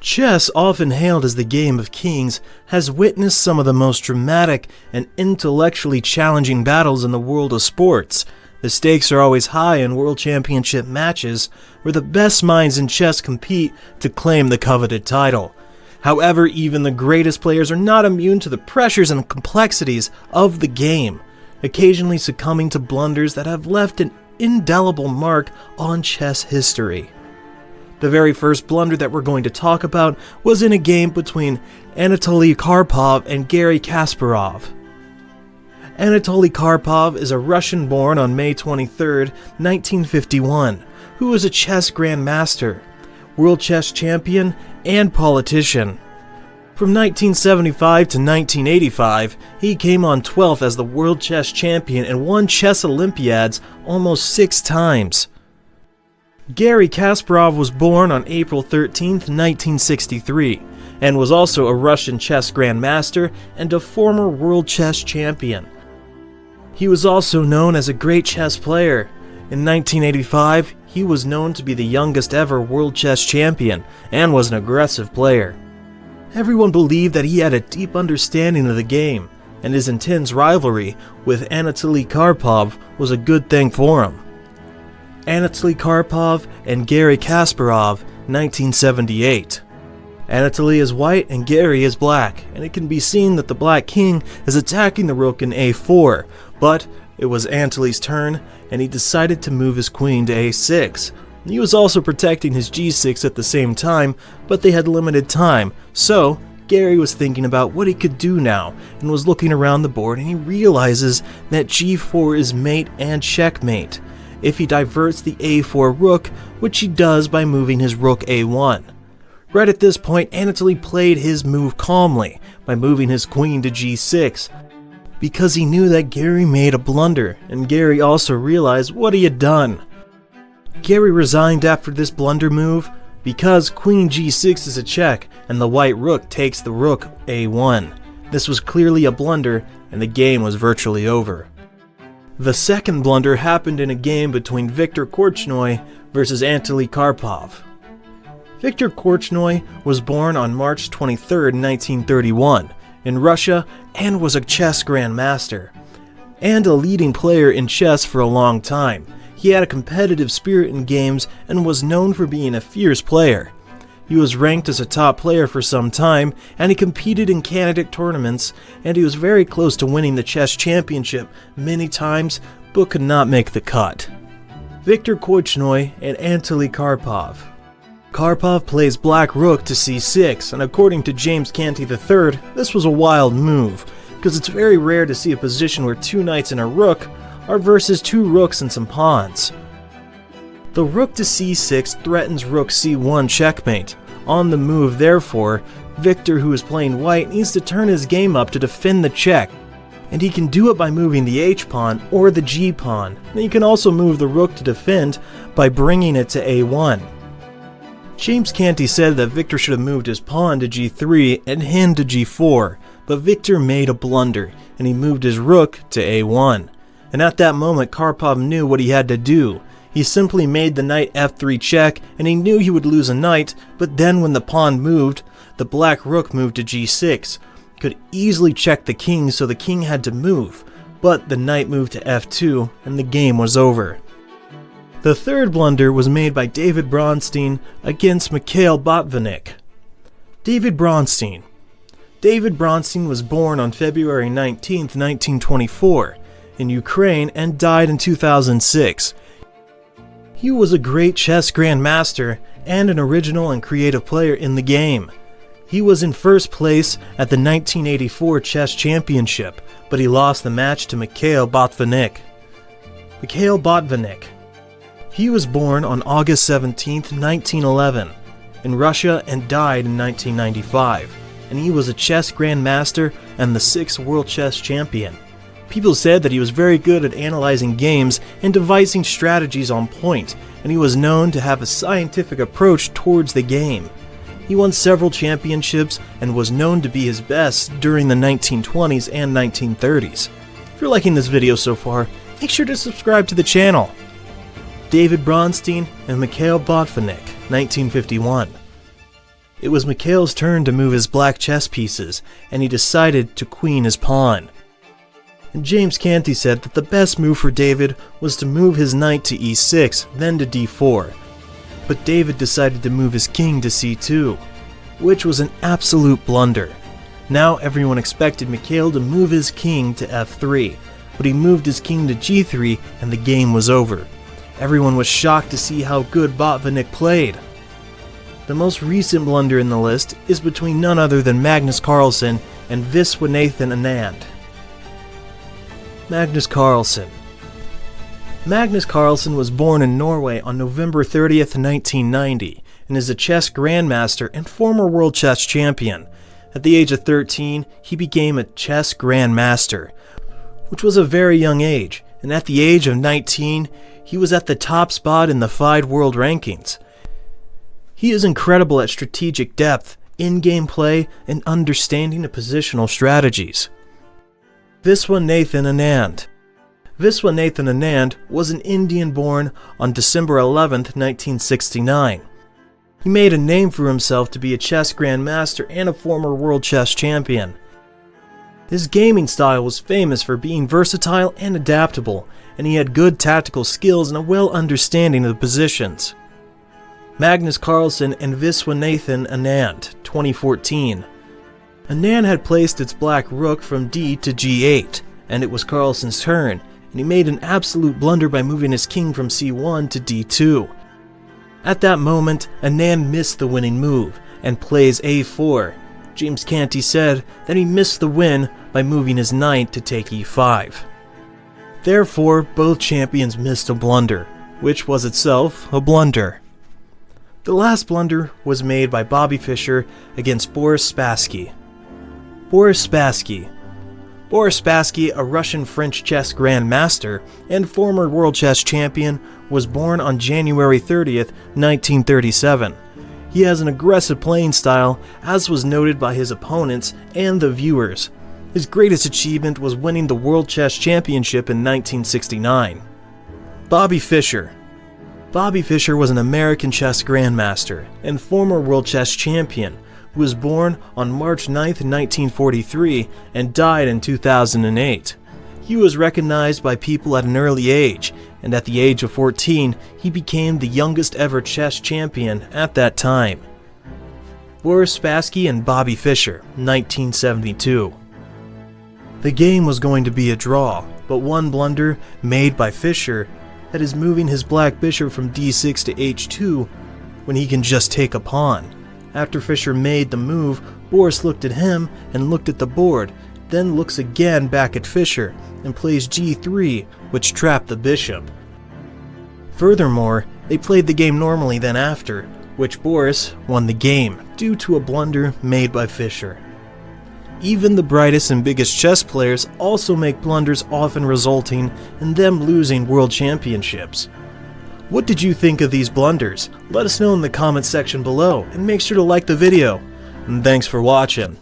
Chess, often hailed as the game of kings, has witnessed some of the most dramatic and intellectually challenging battles in the world of sports. The stakes are always high in world championship matches, where the best minds in chess compete to claim the coveted title. However, even the greatest players are not immune to the pressures and complexities of the game, occasionally succumbing to blunders that have left an indelible mark on chess history. The very first blunder that we're going to talk about was in a game between Anatoly Karpov and Garry Kasparov. Anatoly Karpov is a Russian born on May 23, 1951, who was a chess grandmaster, world chess champion, and politician. From 1975 to 1985, he came on 12th as the world chess champion and won chess Olympiads almost 6 times. Garry Kasparov was born on April 13, 1963, and was also a Russian chess grandmaster and a former world chess champion. He was also known as a great chess player. In 1985, he was known to be the youngest ever world chess champion and was an aggressive player. Everyone believed that he had a deep understanding of the game, and his intense rivalry with Anatoly Karpov was a good thing for him. Anatoly Karpov and Garry Kasparov, 1978. Anatoly is white and Garry is black, and it can be seen that the black king is attacking the rook in a4, but it was Anatoly's turn, and he decided to move his queen to a6. He was also protecting his g6 at the same time, but they had limited time, so Garry was thinking about what he could do now, and was looking around the board, and he realizes that g4 is mate and checkmate if he diverts the a4 rook, which he does by moving his rook a1. Right at this point, Anatoly played his move calmly by moving his queen to g6, because he knew that Garry made a blunder, and Garry also realized what he had done. Garry resigned after this blunder move because queen g6 is a check and the white rook takes the rook a1. This was clearly a blunder and the game was virtually over. The second blunder happened in a game between Viktor Korchnoi versus Anatoly Karpov. Viktor Korchnoi was born on March 23, 1931, in Russia and was a chess grandmaster and a leading player in chess for a long time. He had a competitive spirit in games and was known for being a fierce player. He was ranked as a top player for some time, and he competed in candidate tournaments, and he was very close to winning the chess championship many times, but could not make the cut. Viktor Korchnoi and Anatoly Karpov. Karpov plays black rook to c6, and according to James Canty III, this was a wild move, because it's very rare to see a position where 2 knights and a rook are versus 2 rooks and some pawns. The rook to c6 threatens rook c1 checkmate. On the move, therefore, Viktor, who is playing white, needs to turn his game up to defend the check, and he can do it by moving the h-pawn or the g-pawn. He can also move the rook to defend by bringing it to a1. James Canty said that Viktor should have moved his pawn to g3 and him to g4, but Viktor made a blunder, and he moved his rook to a1. And at that moment, Karpov knew what he had to do. He simply made the knight f3 check, and he knew he would lose a knight, but then when the pawn moved, the black rook moved to g6. Could easily check the king, so the king had to move, but the knight moved to f2, and the game was over. The third blunder was made by David Bronstein against Mikhail Botvinnik. David Bronstein. David Bronstein was born on February 19, 1924, in Ukraine and died in 2006. He was a great chess grandmaster and an original and creative player in the game. He was in first place at the 1984 chess championship, but he lost the match to Mikhail Botvinnik. Mikhail Botvinnik. He was born on August 17, 1911, in Russia and died in 1995, and he was a chess grandmaster and the 6th world chess champion. People said that he was very good at analyzing games and devising strategies on point, and he was known to have a scientific approach towards the game. He won several championships and was known to be his best during the 1920s and 1930s. If you're liking this video so far, make sure to subscribe to the channel. David Bronstein and Mikhail Botvinnik, 1951. It was Mikhail's turn to move his black chess pieces, and he decided to queen his pawn. And James Canty said that the best move for David was to move his knight to e6, then to d4. But David decided to move his king to c2, which was an absolute blunder. Now everyone expected Mikhail to move his king to f3, but he moved his king to g3 and the game was over. Everyone was shocked to see how good Botvinnik played. The most recent blunder in the list is between none other than Magnus Carlsen and Viswanathan Anand. Magnus Carlsen. Magnus Carlsen was born in Norway on November 30th, 1990, and is a chess grandmaster and former world chess champion. At the age of 13, he became a chess grandmaster, which was a very young age, and at the age of 19, he was at the top spot in the FIDE world rankings. He is incredible at strategic depth, in-game play, and understanding of positional strategies. Viswanathan Anand. Viswanathan Anand was an Indian born on December 11th, 1969. He made a name for himself to be a chess grandmaster and a former world chess champion. His gaming style was famous for being versatile and adaptable, and he had good tactical skills and a well understanding of the positions. Magnus Carlsen and Viswanathan Anand, 2014. Anand had placed its black rook from d to g8, and it was Carlsen's turn, and he made an absolute blunder by moving his king from c1 to d2. At that moment, Anand missed the winning move, and plays a4. James Canty said that he missed the win by moving his knight to take e5. Therefore, both champions missed a blunder, which was itself a blunder. The last blunder was made by Bobby Fischer against Boris Spassky. Boris Spassky, a Russian-French chess grandmaster and former world chess champion, was born on January 30th, 1937. He has an aggressive playing style, as was noted by his opponents and the viewers. His greatest achievement was winning the World Chess Championship in 1969. Bobby Fischer. Bobby Fischer was an American chess grandmaster and former world chess champion who was born on March 9th, 1943 and died in 2008. He was recognized by people at an early age, and at the age of 14, he became the youngest ever chess champion at that time. Boris Spassky and Bobby Fischer, 1972. The game was going to be a draw, but one blunder made by Fischer, that is moving his black bishop from d6 to h2 when he can just take a pawn. After Fischer made the move, Boris looked at him and looked at the board, then looks again back at Fischer and plays g3, which trapped the bishop. Furthermore, they played the game normally then after, which Boris won the game due to a blunder made by Fischer. Even the brightest and biggest chess players also make blunders, often resulting in them losing world championships. What did you think of these blunders? Let us know in the comments section below, and make sure to like the video. And thanks for watching.